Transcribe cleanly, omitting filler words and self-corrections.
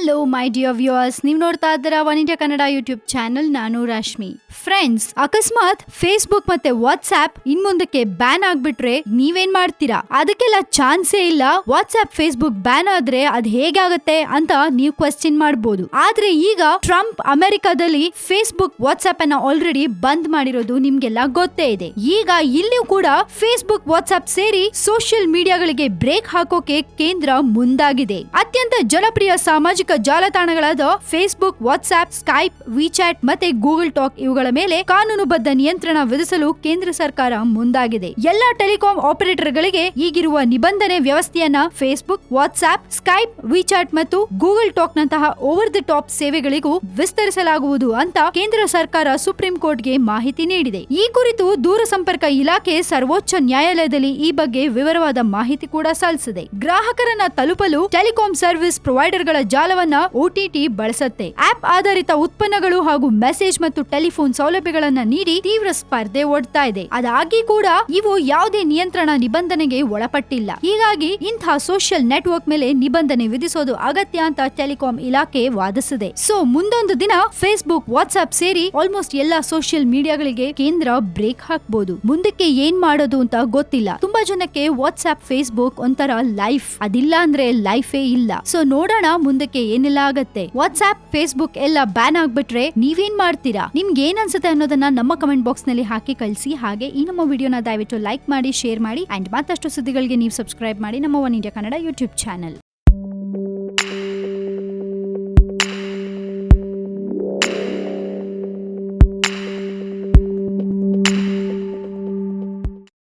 Hello my dear viewers, ನೀವು ನೋಡ್ತಾ ಇದ್ದೀರಾ one India Kannada YouTube channel. ನಾನು ರಶ್ಮಿ. ಫ್ರೆಂಡ್ಸ್, ಅಕಸ್ಮಾತ್ ಫೇಸ್ಬುಕ್ ಮತ್ತೆ ವಾಟ್ಸ್ಆಪ್ ಇನ್ ಮುಂದಕ್ಕೆ ಬ್ಯಾನ್ ಆಗ್ಬಿಟ್ರೆ ನೀವೇನ್ ಮಾಡ್ತೀರಾ? ಅದಕ್ಕೆಲ್ಲ ಚಾನ್ಸೇ ಇಲ್ಲ. ವಾಟ್ಸ್ಆಪ್ ಫೇಸ್ಬುಕ್ ಬ್ಯಾನ್ ಆದ್ರೆ ಅದ್ ಹೇಗಾಗತ್ತೆ ಅಂತ ನೀವು ಕ್ವೆಶ್ಚನ್ ಮಾಡಬಹುದು. ಆದ್ರೆ ಈಗ ಟ್ರಂಪ್ ಅಮೆರಿಕಾದಲ್ಲಿ ಫೇಸ್ಬುಕ್ ವಾಟ್ಸ್ಆಪ್ ಅನ್ನ ಆಲ್ರೆಡಿ ಬಂದ್ ಮಾಡಿರೋದು ನಿಮ್ಗೆಲ್ಲ ಗೊತ್ತೇ ಇದೆ. ಈಗ ಇಲ್ಲಿಯೂ ಕೂಡ ಫೇಸ್ಬುಕ್ ವಾಟ್ಸ್ಆಪ್ ಸೇರಿ ಸೋಷಿಯಲ್ ಮೀಡಿಯಾಗಳಿಗೆ ಬ್ರೇಕ್ ಹಾಕೋಕೆ ಕೇಂದ್ರ ಮುಂದಾಗಿದೆ. ಅತ್ಯಂತ ಜನಪ್ರಿಯ ಸಾಮಾಜಿಕ ಜಾಲತಾಣಗಳಾದ ಫೇಸ್ಬುಕ್, ವಾಟ್ಸ್ಆಪ್, ಸ್ಕೈಪ್, ವಿಚಾಟ್ ಮತ್ತೆ ಗೂಗಲ್ ಟಾಕ್ ಇವುಗಳ ಮೇಲೆ ಕಾನೂನುಬದ್ಧ ನಿಯಂತ್ರಣ ವಿಧಿಸಲು ಕೇಂದ್ರ ಸರ್ಕಾರ ಮುಂದಾಗಿದೆ. ಎಲ್ಲಾ ಟೆಲಿಕಾಂ ಆಪರೇಟರ್ ಗಳಿಗೆ ಈಗಿರುವ ನಿಬಂಧನೆ ವ್ಯವಸ್ಥೆಯನ್ನ ಫೇಸ್ಬುಕ್, ವಾಟ್ಸ್ಆಪ್, ಸ್ಕೈಪ್, ವಿಚಾಟ್ ಮತ್ತು ಗೂಗಲ್ ಟಾಕ್ ನಂತಹ ಓವರ್ ದಿ ಟಾಪ್ ಸೇವೆಗಳಿಗೂ ವಿಸ್ತರಿಸಲಾಗುವುದು ಅಂತ ಕೇಂದ್ರ ಸರ್ಕಾರ ಸುಪ್ರೀಂ ಕೋರ್ಟ್ಗೆ ಮಾಹಿತಿ ನೀಡಿದೆ. ಈ ಕುರಿತು ದೂರಸಂಪರ್ಕ ಇಲಾಖೆ ಸರ್ವೋಚ್ಚ ನ್ಯಾಯಾಲಯದಲ್ಲಿ ಈ ಬಗ್ಗೆ ವಿವರವಾದ ಮಾಹಿತಿ ಕೂಡ ಸಲ್ಲಿಸಿದೆ. ಗ್ರಾಹಕರನ್ನ ತಲುಪಲು ಟೆಲಿಕಾಂ ಸರ್ವಿಸ್ ಪ್ರೊವೈಡರ್ಗಳ ಜಾಲವನ್ನ OTT ಬಳಸುತ್ತೆ. ಆಪ್ ಆಧಾರಿತ ಉತ್ಪನ್ನಗಳು ಹಾಗೂ ಮೆಸೇಜ್ ಮತ್ತು ಟೆಲಿಫೋನ್ ಸೌಲಭ್ಯಗಳನ್ನ ನೀಡಿ ತೀವ್ರ ಸ್ಪರ್ಧೆ ಒಡ್ತಾ ಇದೆ. ಅದಾಗಿ ಕೂಡ ಇವು ಯಾವುದೇ ನಿಯಂತ್ರಣ ನಿಬಂಧನೆಗೆ ಒಳಪಟ್ಟಿಲ್ಲ. ಹೀಗಾಗಿ ಇಂತಹ ಸೋಷಿಯಲ್ ನೆಟ್ವರ್ಕ್ ಮೇಲೆ ನಿಬಂಧನೆ ವಿಧಿಸೋದು ಅಗತ್ಯ ಅಂತ ಟೆಲಿಕಾಂ ಇಲಾಖೆ ವಾದಿಸಿದೆ. ಸೊ ಮುಂದೊಂದು ದಿನ ಫೇಸ್ಬುಕ್, ವಾಟ್ಸ್ಆಪ್ ಸೇರಿ ಆಲ್ಮೋಸ್ಟ್ ಎಲ್ಲಾ ಸೋಷಿಯಲ್ ಮೀಡಿಯಾಗಳಿಗೆ ಕೇಂದ್ರ ಬ್ರೇಕ್ ಹಾಕಬಹುದು. ಮುಂದಕ್ಕೆ ಏನ್ ಮಾಡೋದು ಅಂತ ಗೊತ್ತಿಲ್ಲ. ತುಂಬಾ ಜನಕ್ಕೆ ವಾಟ್ಸ್ಆಪ್, ಫೇಸ್ಬುಕ್ ಒಂಥರ ಲೈಫ್, ಅದಿಲ್ಲ ಅಂದ್ರೆ ಲೈಫೇ ಇಲ್ಲ. ಸೊ ನೋಡೋಣ ಮುಂದಕ್ಕೆ ಏನೆಲ್ಲ ಆಗತ್ತೆ. ವಾಟ್ಸ್ಆಪ್, ಫೇಸ್ಬುಕ್ ಎಲ್ಲ ಬ್ಯಾನ್ ಆಗ್ಬಿಟ್ರೆ ನೀವೇನ್ ಮಾಡ್ತೀರಾ? ನಿಮ್ಗೆ ಏನ್ ಅನ್ಸುತ್ತೆ ಅನ್ನೋದನ್ನ ನಮ್ಮ ಕಮೆಂಟ್ ಬಾಕ್ಸ್ ನಲ್ಲಿ ಹಾಕಿ ಕಳಿಸಿ. ಹಾಗೆ ಈ ನಮ್ಮ ವಿಡಿಯೋನ ದಯವಿಟ್ಟು ಲೈಕ್ ಮಾಡಿ, ಶೇರ್ ಮಾಡಿ ಅಂಡ್ ಮತ್ತಷ್ಟು ಸುದ್ದಿಗಳಿಗೆ ನೀವು ಸಬ್ಸ್ಕ್ರೈಬ್ ಮಾಡಿ ನಮ್ಮ one India Kannada YouTube channel.